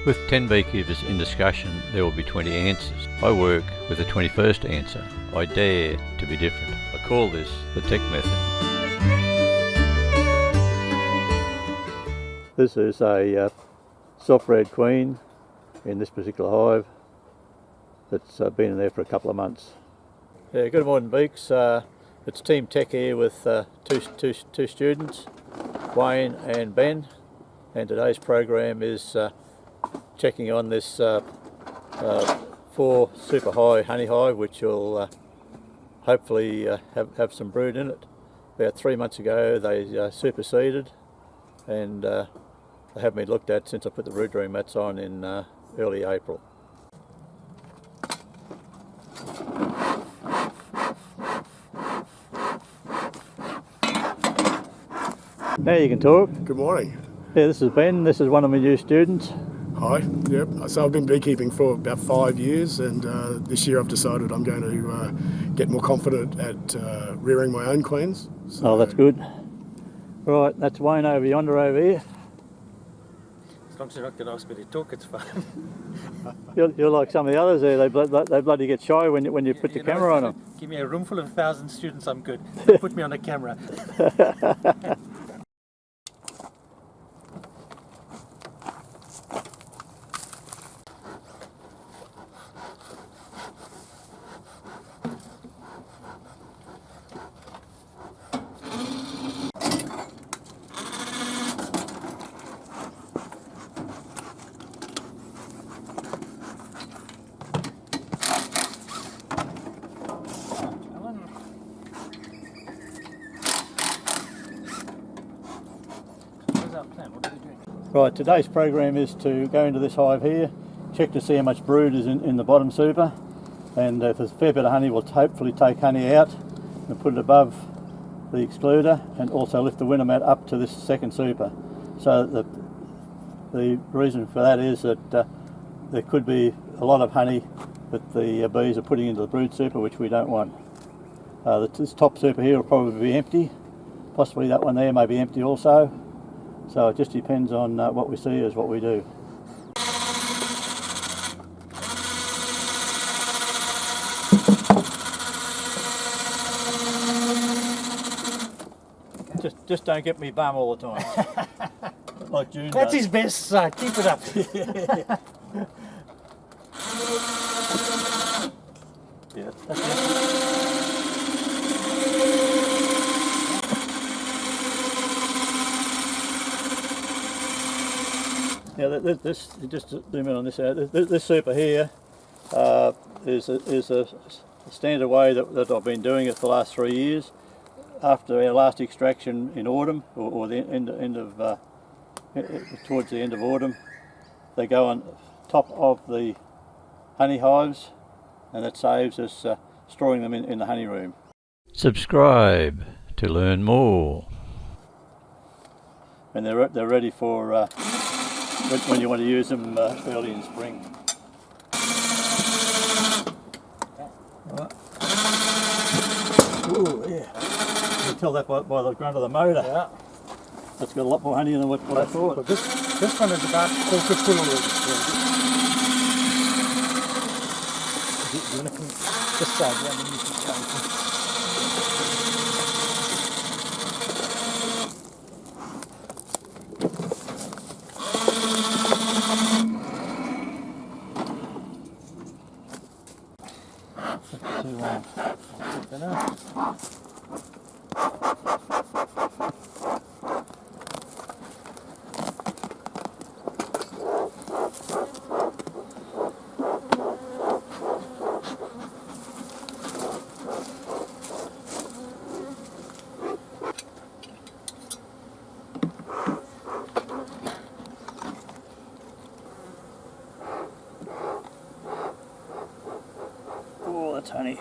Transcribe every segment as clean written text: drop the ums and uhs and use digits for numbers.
With 10 beekeepers in discussion, there will be 20 answers. I work with the 21st answer. I dare to be different. I call this the tech method. This is a soft-bred queen in this particular hive that's been in there for a couple of months. Yeah, good morning, Beaks. It's Team Tech here with two students, Wayne and Ben, and today's program is checking on this 4 super high honey hive, which will hopefully have some brood in it. About 3 months ago they superseded, and they haven't been looked at since I put the brood room mats on in early April. Now you can talk. Good morning. Yeah, this is Ben. This is one of my new students. Hi. Yep. So I've been beekeeping for about 5 years, and this year I've decided I'm going to get more confident at rearing my own queens. So, oh, that's good. Right, that's Wayne over yonder over here. As long as you're not going to ask me to talk, it's fine. You're like some of the others there. They bloody get shy when you put the camera on them. Give me a room full of 1,000 students, I'm good. Put me on a camera. Right, today's program is to go into this hive here, check to see how much brood is in the bottom super, and if there's a fair bit of honey, we'll hopefully take honey out and put it above the excluder, and also lift the window mat up to this second super. So the reason for that is that there could be a lot of honey that the bees are putting into the brood super, which we don't want. This top super here will probably be empty, possibly that one there may be empty also. So it just depends on what we see is what we do. Just don't get me bum all the time. Like June That's does. his best side. Keep it up. Yeah, that's it. Yeah, this just to zoom in on this out. This super here is a standard way that I've been doing it for the last 3 years. After our last extraction in autumn, or the end of towards the end of autumn, they go on top of the honey hives, and that saves us storing them in the honey room. Subscribe to learn more. And they're ready for when you want to use them early in spring. Right. Ooh, yeah. You can tell that by the grunt of the motor. Yeah. That's got a lot more honey than what I thought. But this one is about close to full already. Do you want to come this side? Yeah, then you can come. Oh, that's honey.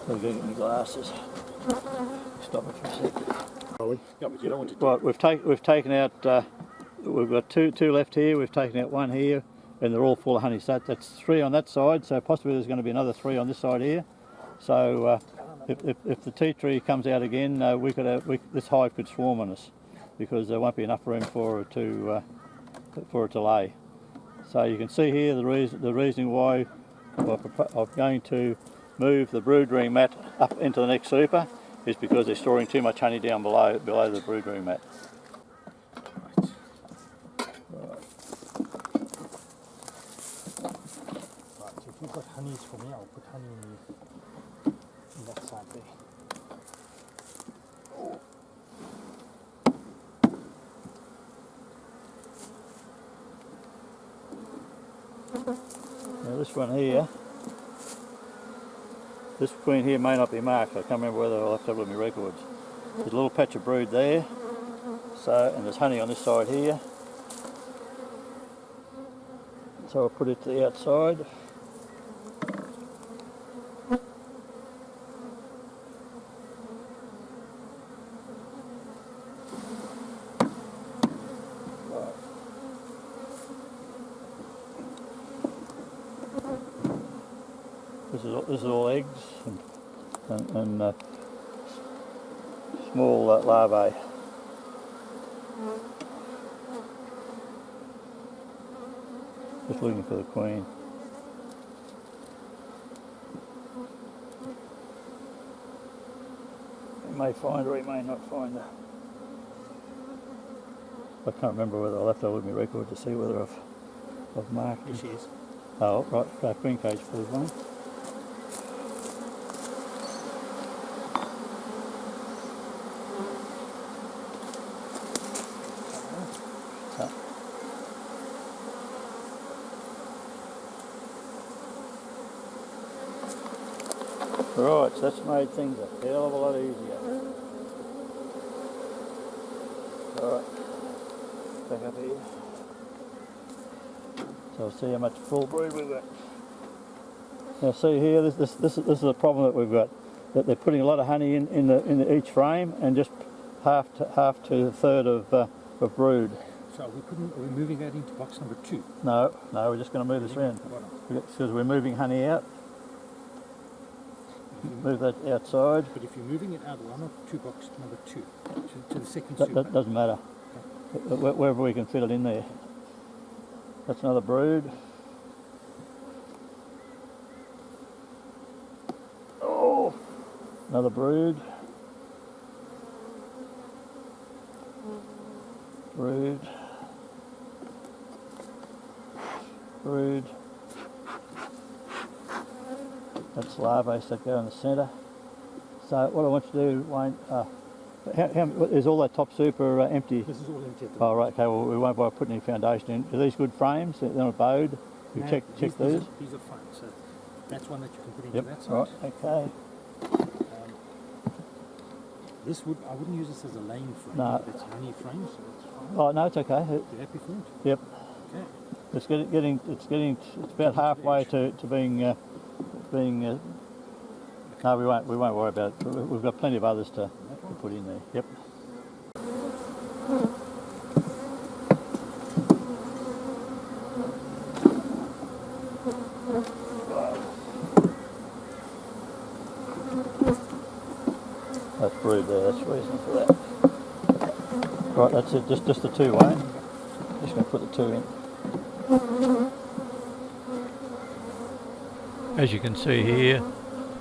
I'll go get my glasses. Stop it for a sec. Are we? Yeah, but you don't want to do Right, we've taken out. We've got two left here. We've taken out one here, and they're all full of honey. So that's 3 on that side. So possibly there's going to be another 3 on this side here. So if the tea tree comes out again, this hive could swarm on us because there won't be enough room for it to lay. So you can see here the reasoning why I'm going to move the brood rearing mat up into the next super is because they're storing too much honey down below the brood rearing mat. Right, so if you've got honeys for me, I'll put honey in that side there. Now this one here, this queen here may not be marked. I can't remember whether I'll have to have a look at my records. There's a little patch of brood there, and there's honey on this side here. So I'll put it to the outside. This is all eggs and small larvae. Just looking for the queen. You may find her, you may not find her. I can't remember whether I'll have to look at my record to see whether I've marked her. Here she is. Oh, right, queen cage please, one. Right, so that's made things a hell of a lot easier. Alright, back up here. So I'll see how much full brood we've got. Now see here, this is a problem that we've got. That they're putting a lot of honey in each frame and just half to a third of brood. So are we moving that into box number 2? No, we're just going to move this around because we're moving honey out. Move that outside. But if you're moving it out 1 or 2 box number 2 to the second That doesn't matter. Okay. Wherever we can fit it in there. That's another brood. Oh, another brood. Brood. Brood. That's larvae that go in the centre. So what I want you to do, Wayne, is all that top super empty? This is all empty at the Oh, right, okay, well we won't bother putting any foundation in. Are these good frames? They're not bowed? You check these? These are fine, so that's one that you can put into that side. Right, okay. This I wouldn't use this as a lane frame. No. It's honey frame, so it's fine. Oh, no, it's okay. You happy for it? Yep. Okay. It's about halfway to being no, we won't worry about it. We've got plenty of others to put in there. Yep. That's brood there, that's the reason for that. Right, that's it, just the 2, Wayne. Just going to put the 2 in. As you can see here,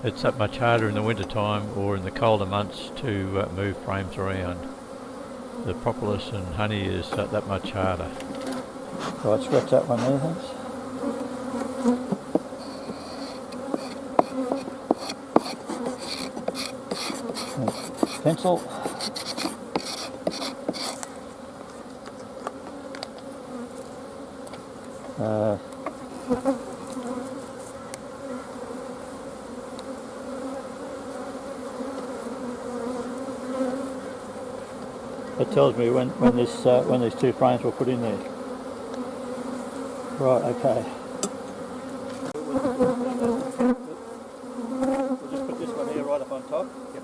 it's that much harder in the winter time or in the colder months to move frames around. The propolis and honey is that much harder. Right, scratch that one there, thanks. And pencil. It tells me when these 2 frames were put in there. Right, okay. We'll just put this one here right up on top. Yep.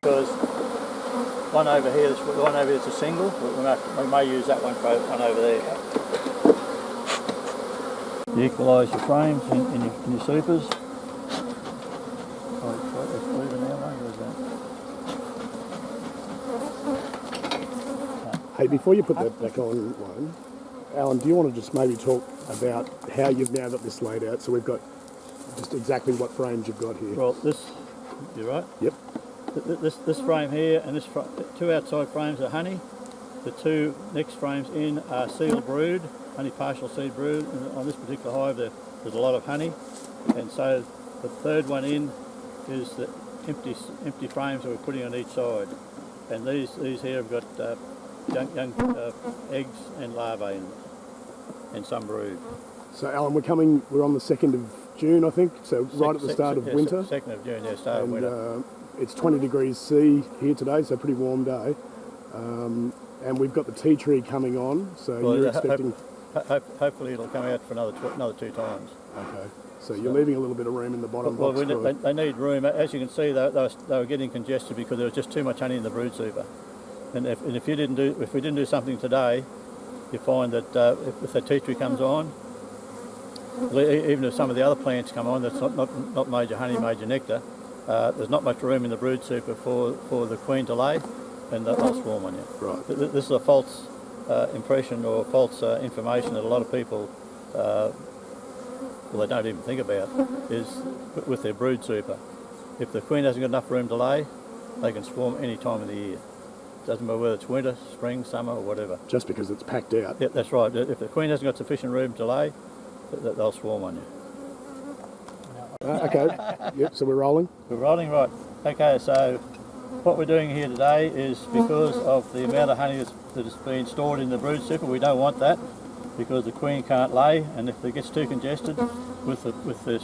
because one over here, the one over here is a single. We may use that one for one over there. You equalise your frames in your supers. Hey, before you put that back on, one, Alan, do you want to just maybe talk about how you've now got this laid out? So we've got just exactly what frames you've got here. Well, this, you're right. Yep. This frame here and this two outside frames are honey. The two next frames in are sealed brood, honey partial seed brood. And on this particular hive there's a lot of honey, and so the third one in is the empty frames that we're putting on each side. And these here have got young eggs and larvae in them, and some brood. So Alan, we're on the 2nd of June, I think, so right at the start of winter. 2nd of June, yeah, start of winter. It's 20 degrees C here today, so a pretty warm day. And we've got the tea tree coming on, so you're expecting... Hopefully it'll come out for another 2 times. Okay, so you're leaving a little bit of room in the bottom box. They need room. As you can see, they were getting congested because there was just too much honey in the brood super. And if we didn't do something today, you find that if the tea tree comes on, even if some of the other plants come on, that's not major honey, major nectar, there's not much room in the brood super for the queen to lay, and they'll swarm on you. Right. This is a false impression or false information that a lot of people, they don't even think about, is with their brood super. If the queen hasn't got enough room to lay, they can swarm any time of the year. Doesn't matter whether it's winter, spring, summer, or whatever. Just because it's packed out. Yeah, that's right. If the queen hasn't got sufficient room to lay, they'll swarm on you. Okay, yep, so we're rolling? We're rolling, right. Okay, so what we're doing here today is because of the amount of honey that has been stored in the brood super, we don't want that because the queen can't lay, and if it gets too congested with this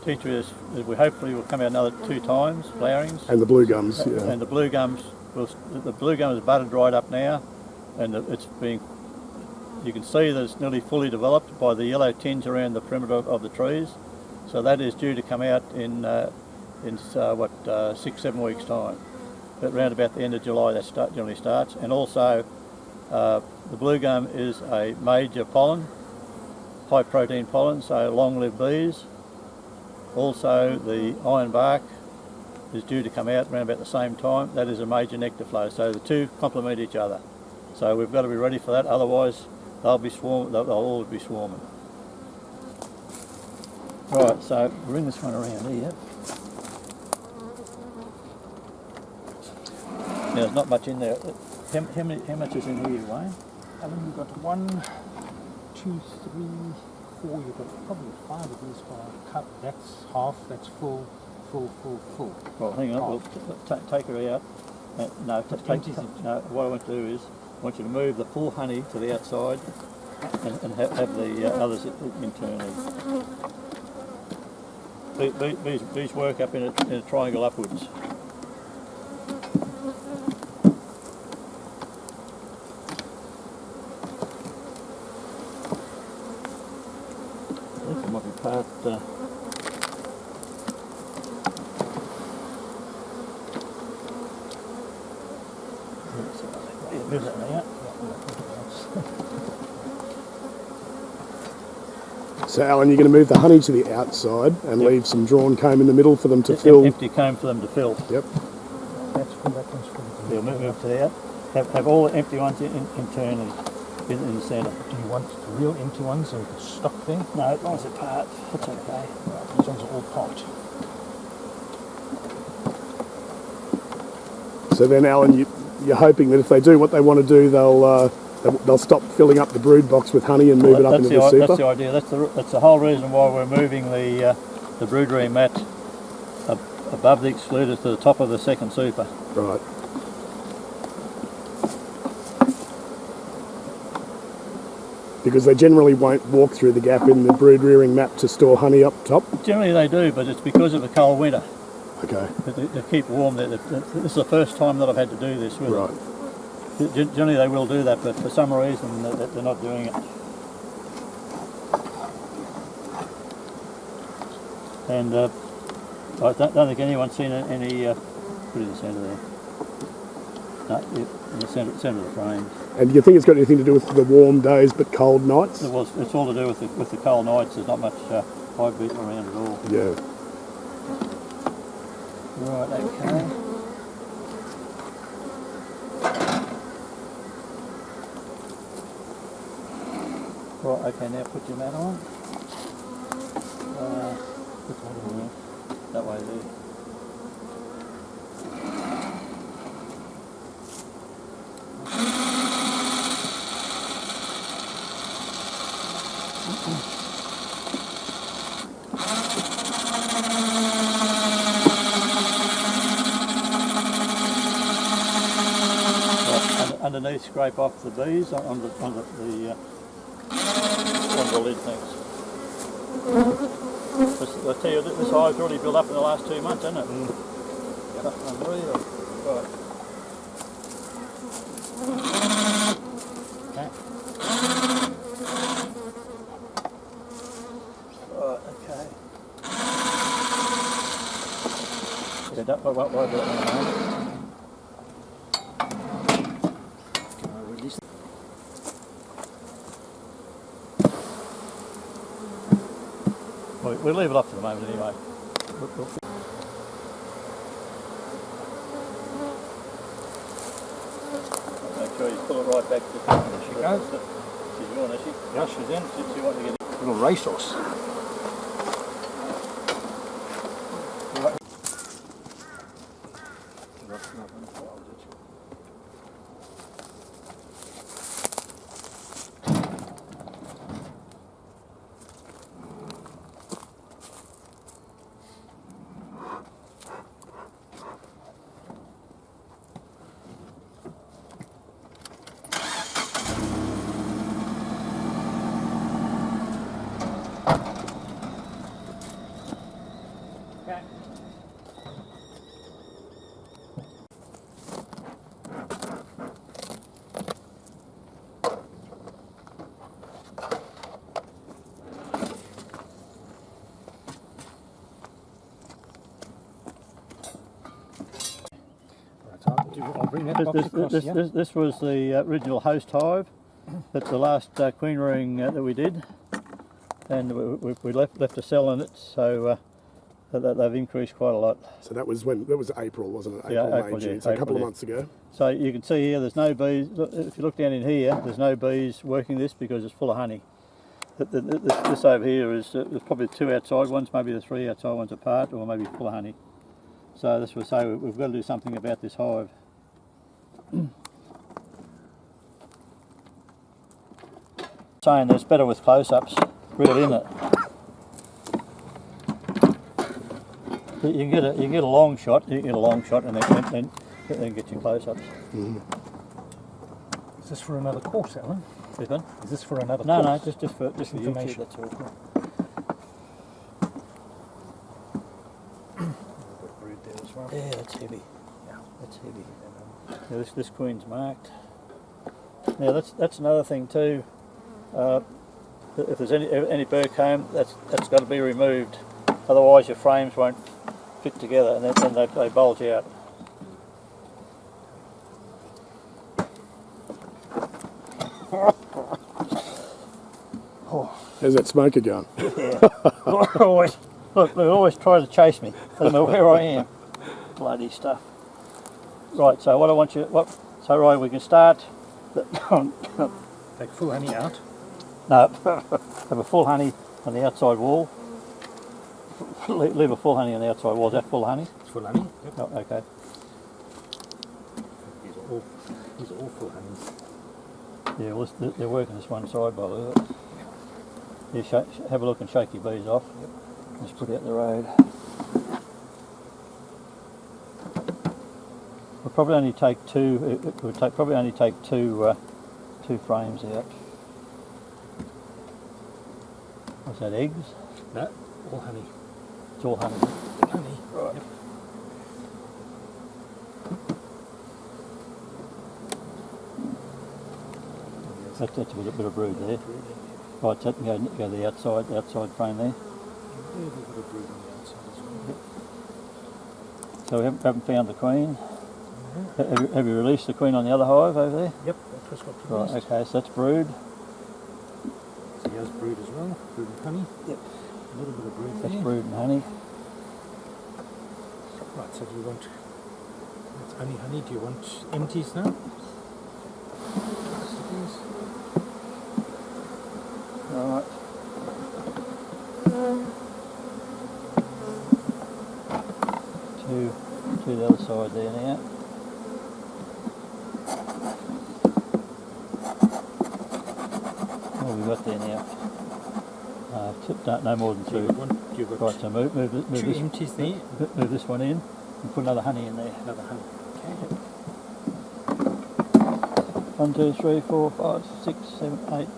tea tree, we hopefully will come out another 2 times, flowerings. And the blue gums, yeah. And the blue gums is butter dried up now, and it's being, you can see that it's nearly fully developed by the yellow tinge around the perimeter of the trees. So that is due to come out in 6-7 weeks time. But around about the end of July that generally starts. And also the blue gum is a major pollen, high protein pollen, so long-lived bees. Also the ironbark is due to come out around about the same time. That is a major nectar flow, so the two complement each other. So we've got to be ready for that, otherwise they'll all be swarming. Right, so bring this one around here. Now, there's not much in there. How much is in here, Wayne? Alan, you've got 1, 2, 3, 4, you've got probably 5 of these for a cup. That's half, that's full. Well, hang on, we'll take her out. No, what I want to do is, I want you to move the full honey to the outside and have the others internally. These work up in a triangle upwards. I think it might be part... move that one out. So Alan, you're going to move the honey to the outside and leave some drawn comb in the middle for them to fill. Empty comb for them to fill. Yep. That's full, that one's full. Yeah, move to the out. Have all the empty ones internally in the centre. Do you want the real empty ones so you can stock them? No, as long as they're part, that's okay. Right, these ones are all part. So then, Alan, you're hoping that if they do what they want to do, they'll stop filling up the brood box with honey and move it up into the super? That's the idea. That's the whole reason why we're moving the broodery mat above the excluder to the top of the second super. Right. Because they generally won't walk through the gap in the brood rearing mat to store honey up top? Generally they do, but it's because of the cold winter. Okay. They keep warm. This is the first time that I've had to do this with them. Generally they will do that, but for some reason they're not doing it. And I don't think anyone's seen any. Put it in the centre there. No, in the centre of the frame. And do you think it's got anything to do with the warm days but cold nights? It's all to do with the cold nights. There's not much hive beating around at all. Yeah. Right, okay. Right, okay, now put your mat on. Put that in there. That way there. Underneath, scrape off the bees on the lid things. I tell you, this hive's already built up in the last 2 months, hasn't it? Yep. Unreal. Right. Okay. Right, okay. Yeah, don't worry about that in a moment. We'll leave it up for the moment anyway. Make sure you pull it right back to the front. There she goes. She's gone, is she? Yeah, she's in. She wants to get in. Little racehorse. I'll bring that box across here. This was the original host hive. That's the last queen rearing that we did, and we left a cell in it, so they've increased quite a lot. So that was April, wasn't it? Yeah, April, April, May, June. yeah, So a couple April, of months ago. So you can see here, there's no bees. If you look down in here, there's no bees working this because it's full of honey. This over here is there's probably 2 outside ones, maybe the 3 outside ones apart, or maybe full of honey. So this will say we've got to do something about this hive. Saying it's better with close-ups, really, isn't it? You can get a long shot. You can get a long shot, and then get your close-ups. Is this for another course, Alan? This one? Is this for another No, course? no, just for information. YouTube, that's all. Yeah, that's heavy. Yeah, that's heavy. Yeah, this queen's marked. Now that's another thing too. If there's any burr comb, that's got to be removed. Otherwise, your frames won't fit together, and then they bulge out. How's that smoker going? Yeah. Look, they always try to chase me. Doesn't matter where I am. Bloody stuff. Right, so what I want you, so right, we can start. Take full honey out. No, have a full honey on the outside wall. Leave a full honey on the outside wall. Is that full honey? It's full honey. Yep. Oh, okay. These are all full honeys. Yeah, well, they're working this one side by the look of it. You have a look and shake your bees off. Yep. Just put out the road. We'll probably only take two. It would probably only take two frames out. What's that? Eggs? No, all honey. It's all honey. Honey. Right. Yep. That's a bit of brood there. Right, so go the outside frame there. Yeah, we've got a brood on the outside as well. Yep. So we haven't found the queen. Have you released the queen on the other hive over there? Yep, that just got Right, released. okay, so that's brood. So here's brood as well, brood and honey. Yep. A little bit of brood That's there. brood and honey. Right, so do you want, that's only honey, do you want empties now? Stickies. Right. To the other side there now. What have we got there now? No more than two. You've got Right, so move two this, empties there. move this one in and put another honey in there. Another honey. Okay. 1, 2, 3, 4, 5, 6, 7, 8,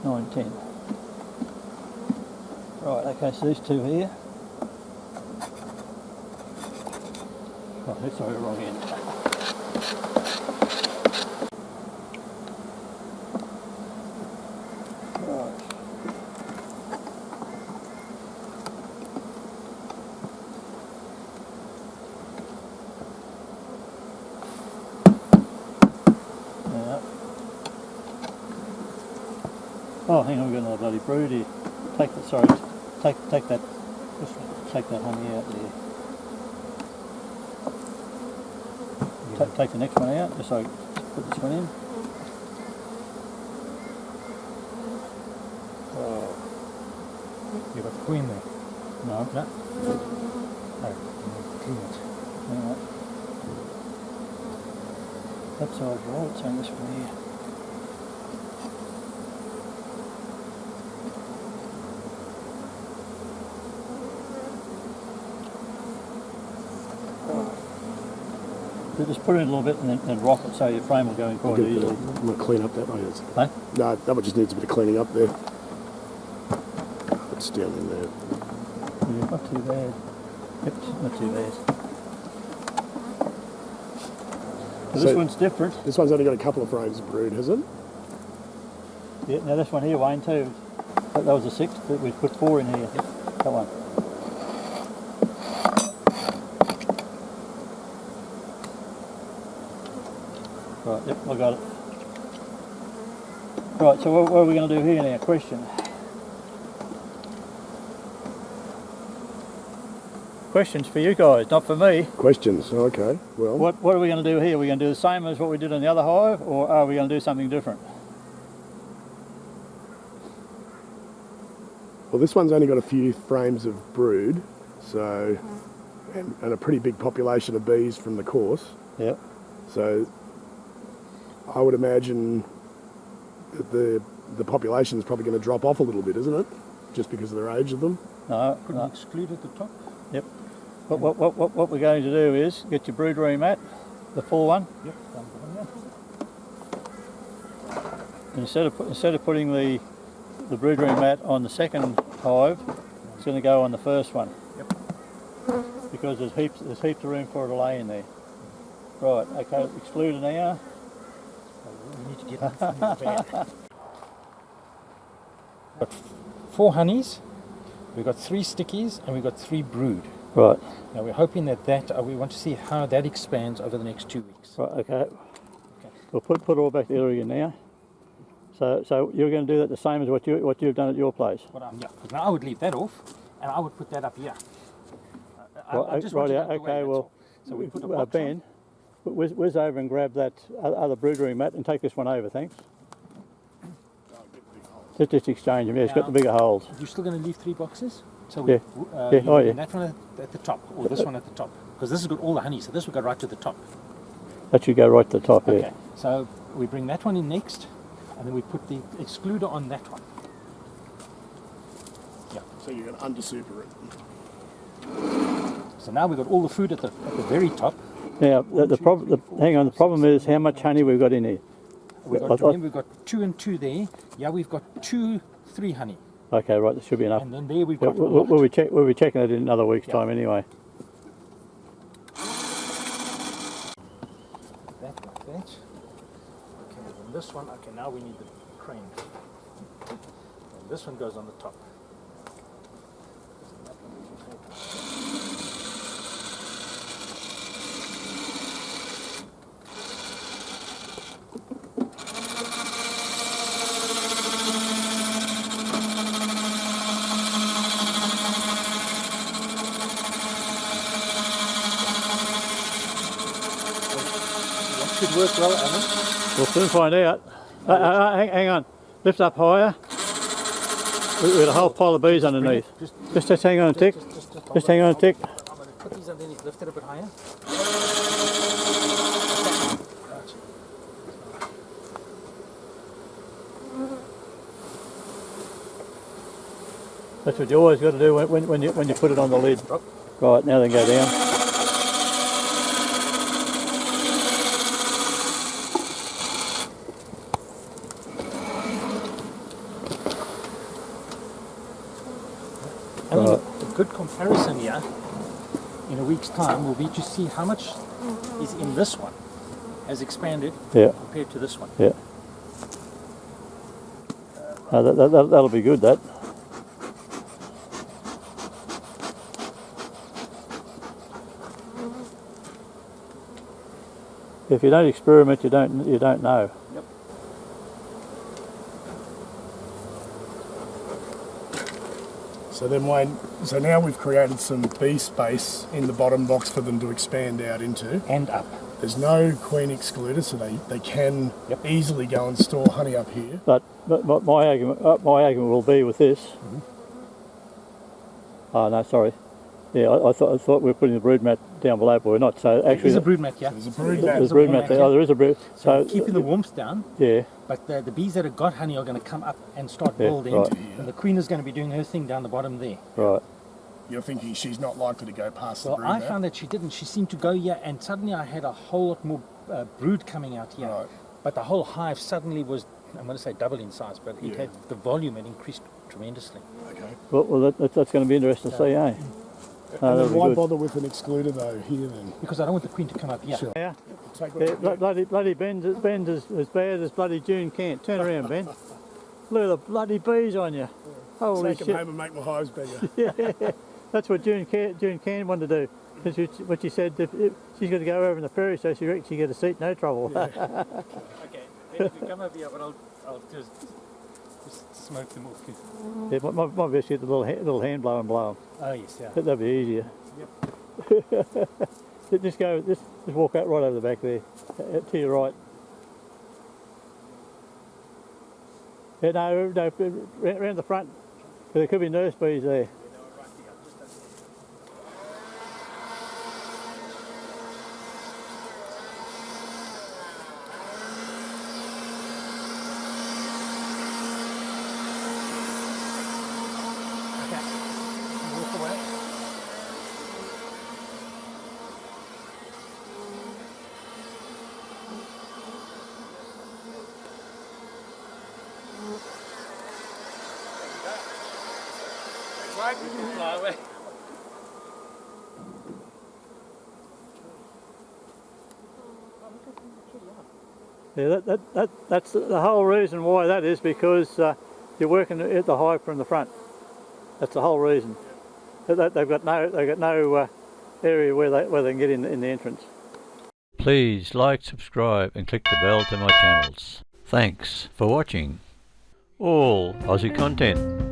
9, 10. Right, okay, so these two here. Oh, sorry, wrong end. Right. Now. Oh, hang on, we've got another bloody brood here. Take that, sorry, take that, take that honey out there. Take the next one out, just so put this one in. Oh. You've got the queen there. No. No? No. Clean it. Alright. That side's right, so this one here. So just put it in a little bit and then rock it so your frame will go in quite easily. I'm going to clean up that way. Hey? No, that one just needs a bit of cleaning up there. It's down in there. Yeah, not too bad. Yep, not too bad. So this one's different. This one's only got a couple of frames of brood, has it? Yeah, now this one here, Wayne, too. That was the 6th, we put 4 in here. Yep. That one. Right, yep, I got it. Right, so what are we going to do here now? Question. Questions for you guys, not for me. Questions, okay. Well, What are we going to do here? Are we going to do the same as what we did in the other hive, or are we going to do something different? well, this one's only got a few frames of brood, so, and a pretty big population of bees from the course. Yep. So I would imagine that the population is probably going to drop off a little bit, isn't it? Just because of the age of them. No, Couldn't no. exclude at the top. Yep. What we're going to do is get your brood room mat, the full one. Yep, done for them, yeah. And instead of putting the brood room mat on the second hive, it's going to go on the first one. Yep. Because there's heaps of room for it to lay in there. Right. Okay. Exclude it now. We need to get them from the van. Got 4 honeys, we've got 3 stickies, and we've got 3 brood. Right. Now we're hoping that we want to see how that expands over the next 2 weeks. Right. Okay. We'll put it all back together again now. So you're going to do that the same as what you've done at your place. Yeah, because now I would leave that off, and I would put that up here. Right. just want it out the way, Okay. that's Well, all. So we put a box Ben, whiz over and grab that other brood room mat and take this one over. Thanks. Just exchange them. Yeah, it's got the bigger holes. on. You're still going to leave 3 boxes? So Yeah. Yeah, oh, yeah. that one at the top, or this one at the top, because this has got all the honey, so this will go right to the top. That should go right to the top. Okay, Yeah. so we bring that one in next, and then we put the excluder on that one. Yeah. So you're going to under-super it. So now we've got all the food at the very top. Now the problem. Hang on. The problem is how much honey we've got in here. Remember, we've got 2 and 2 there. Yeah, we've got 2, 3 honey, Okay. Right. There should be enough. and then there we've Yeah, got. a lot. we'll be checking it in another week's time anyway. That like that. Okay, then this one. Okay, now we need the crane. And this one goes on the top. should work well, Alan. We'll soon find out. Hang on. Lift up higher. We've got a whole pile of bees underneath. Just hang on a tick. Just hang on a tick. I'm going to put these underneath. Lift it a bit higher. That's what you always got to do when you put it on the lid. Right, now then go down. I mean, a good comparison here in a week's time will be to see how much is in this one has expanded compared to this one. Yeah. That'll be good, that. If you don't experiment, you don't know. Yep. So then, Wayne, so now we've created some bee space in the bottom box for them to expand out into. And up. There's no queen excluder, so they can easily go and store honey up here. But my argument will be with this. Oh no, sorry. Yeah, I thought we were putting the brood mat down below, but we're not. So actually, there's a brood mat, yeah. There's a brood mat. There's a brood mat there. Oh, there is a brood. So keeping the warmth down. Yeah. But the bees that have got honey are going to come up and start building. Right. And the queen is going to be doing her thing down the bottom there. Right. You're thinking she's not likely to go past the Well, brood I mat? found that she didn't. She seemed to go here, and suddenly I had a whole lot more brood coming out here. Right. But the whole hive suddenly was, I'm going to say double in size, but it Yeah. had the volume had increased tremendously. Okay. Well, that's going to be interesting to see, eh? And that'll then be why good. bother with an excluder though here then? Because I don't want the queen to come up here. Sure. Yeah. Take what Yeah, you get. bloody Ben's as bad as bloody June Kent. Turn around, Ben. Look at the bloody bees on you. Holy Take them shit. home and make my hives bigger. Yeah. That's what June Kent wanted to do. Because what she said, if she's going to go over in the ferry, so she reckons she get a seat, no trouble. Okay, then if you come over here, but I'll just smoke them off. Yeah, my best get the little hand blow and blow them. Oh yes, yeah. That'd be easier. Yep. just walk out right over the back there, to your right. Yeah, no, round the front, because there could be nurse bees there. Walk away. Fly away. Yeah, that's the whole reason why that is, because you're working at the hive from the front. That's the whole reason. They've got no area where they can get in the entrance. Please like, subscribe and click the bell to my channels. Thanks for watching. All Aussie content.